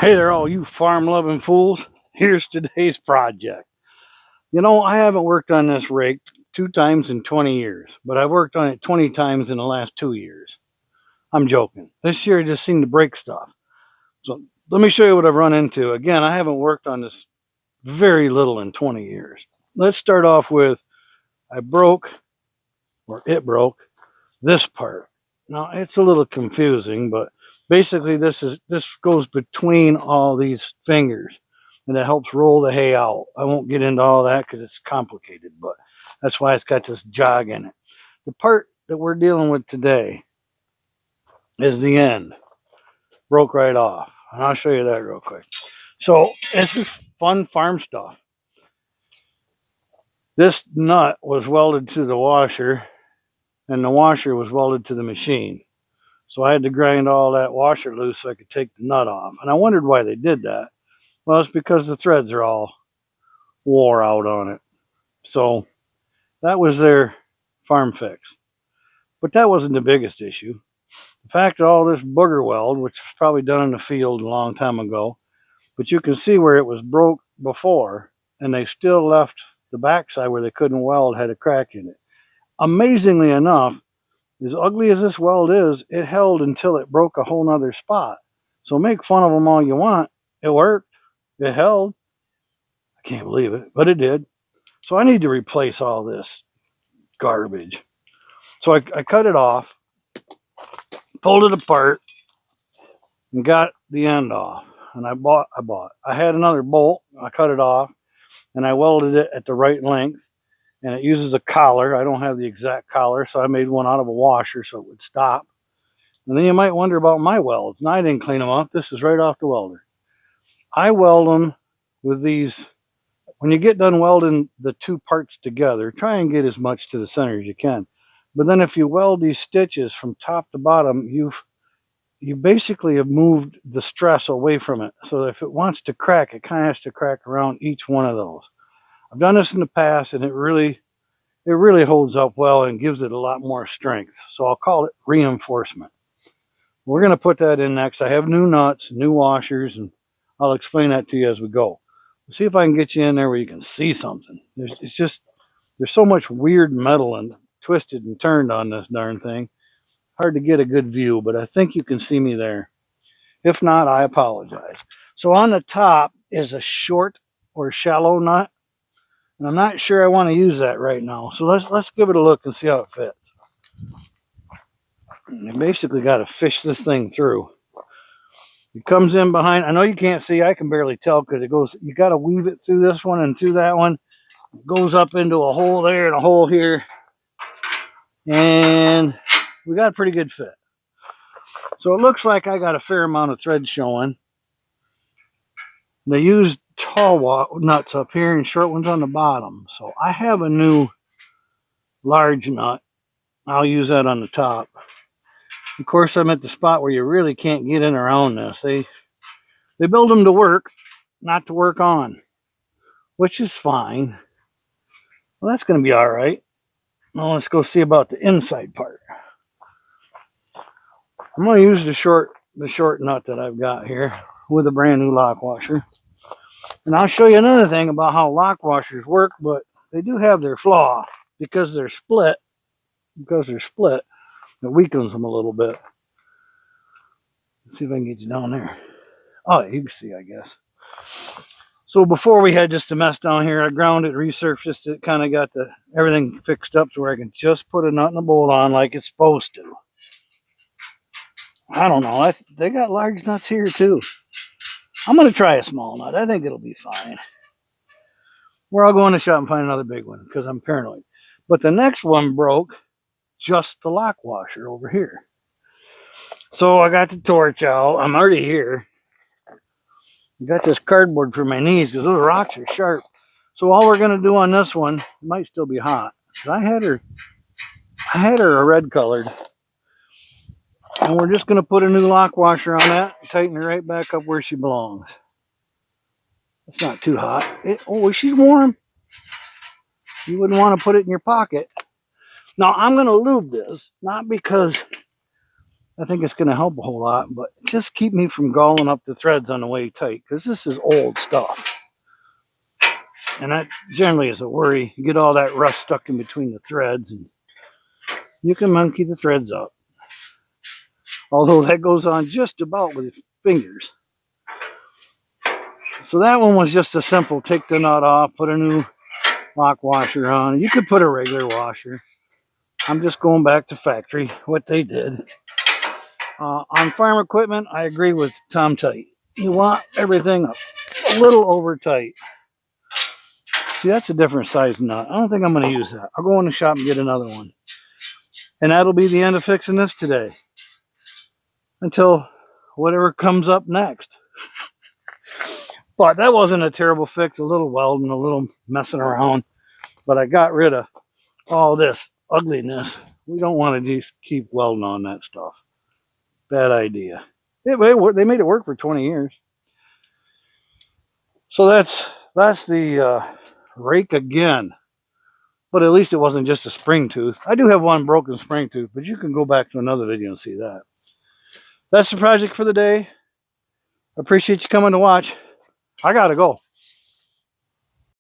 Hey there, all you farm loving fools. Here's today's project. You know, I haven't worked on this rake 2 times in 20 years, but I've worked on it 20 times in the last 2 years. I'm joking. This year I just seemed to break stuff. So let me show you what I've run into. Again, I haven't worked on this very little in 20 years. Let's start off with I broke, or it broke, this part. Now it's a little confusing, but basically this goes between all these fingers and it helps roll the hay out. I won't get into all that because it's complicated, but that's why it's got this jog in it. The part that we're dealing with today is the end. Broke right off. And I'll show you that real quick. So this is fun farm stuff. This nut was welded to the washer and the washer was welded to the machine. So I had to grind all that washer loose so I could take the nut off. And I wondered why they did that. Well, it's because the threads are all wore out on it. So that was their farm fix. But that wasn't the biggest issue. The fact that all this booger weld, which was probably done in the field a long time ago, but you can see where it was broke before, and they still left the backside where they couldn't weld had a crack in it. Amazingly enough, as ugly as this weld is, it held until it broke a whole nother spot. So make fun of them all you want. It worked. It held. I can't believe it, but it did. So I need to replace all this garbage. So I cut it off, pulled it apart, and got the end off. And I had another bolt. I cut it off, and I welded it at the right length. And it uses a collar. I don't have the exact collar, so I made one out of a washer so it would stop. And then you might wonder about my welds. And I didn't clean them up. This is right off the welder. I weld them with these. When you get done welding the two parts together, try and get as much to the center as you can. But then if you weld these stitches from top to bottom, you basically have moved the stress away from it. So if it wants to crack, it kind of has to crack around each one of those. I've done this in the past, and it really holds up well and gives it a lot more strength. So I'll call it reinforcement. We're going to put that in next. I have new nuts, new washers, and I'll explain that to you as we go. See if I can get you in there where you can see something. There's so much weird metal and twisted and turned on this darn thing. Hard to get a good view, but I think you can see me there. If not, I apologize. So on the top is a short or shallow nut, and I'm not sure I want to use that right now. So let's give it a look and see how it fits. You basically got to fish this thing through. It comes in behind. I know you can't see. I can barely tell because it goes. You got to weave it through this one and through that one. It goes up into a hole there and a hole here, and we got a pretty good fit. So it looks like I got a fair amount of thread showing. They use tall nuts up here and short ones on the bottom. So I have a new large nut. I'll use that on the top. Of course, I'm at the spot where you really can't get in around this. They build them to work, not to work on, which is fine. Well, that's going to be all right. Now let's go see about the inside part. I'm going to use the short nut that I've got here with a brand new lock washer. And I'll show you another thing about how lock washers work, but they do have their flaw because they're split. It weakens them a little bit. Let's see if I can get you down there. Oh, you can see, I guess. So before we had just a mess down here, I ground it, resurfaced it, kind of got everything fixed up to where I can just put a nut and a bolt on like it's supposed to. I don't know. They got large nuts here too. I'm going to try a small nut. I think it'll be fine. Or I'll go in the shop and find another big one because I'm paranoid. But the next one broke just the lock washer over here. So I got the torch out. I'm already here. I got this cardboard for my knees because those rocks are sharp. So all we're going to do on this one, it might still be hot. I had her a red colored. And we're just going to put a new lock washer on that and tighten her right back up where she belongs. It's not too hot. She's warm. You wouldn't want to put it in your pocket. Now, I'm going to lube this, not because I think it's going to help a whole lot, but just keep me from galling up the threads on the way tight, because this is old stuff. And that generally is a worry. You get all that rust stuck in between the threads, and you can monkey the threads up. Although that goes on just about with your fingers. So that one was just a simple take the nut off, put a new lock washer on. You could put a regular washer. I'm just going back to factory, what they did. On farm equipment, I agree with Tom Tight. You want everything a little over tight. See, that's a different size nut. I don't think I'm going to use that. I'll go in the shop and get another one. And that'll be the end of fixing this today. Until whatever comes up next. But that wasn't a terrible fix. A little welding, a little messing around. But I got rid of all this ugliness. We don't want to just keep welding on that stuff. Bad idea. They made it work for 20 years. So that's the rake again. But at least it wasn't just a spring tooth. I do have one broken spring tooth, but you can go back to another video and see that. That's the project for the day. I appreciate you coming to watch. I gotta go.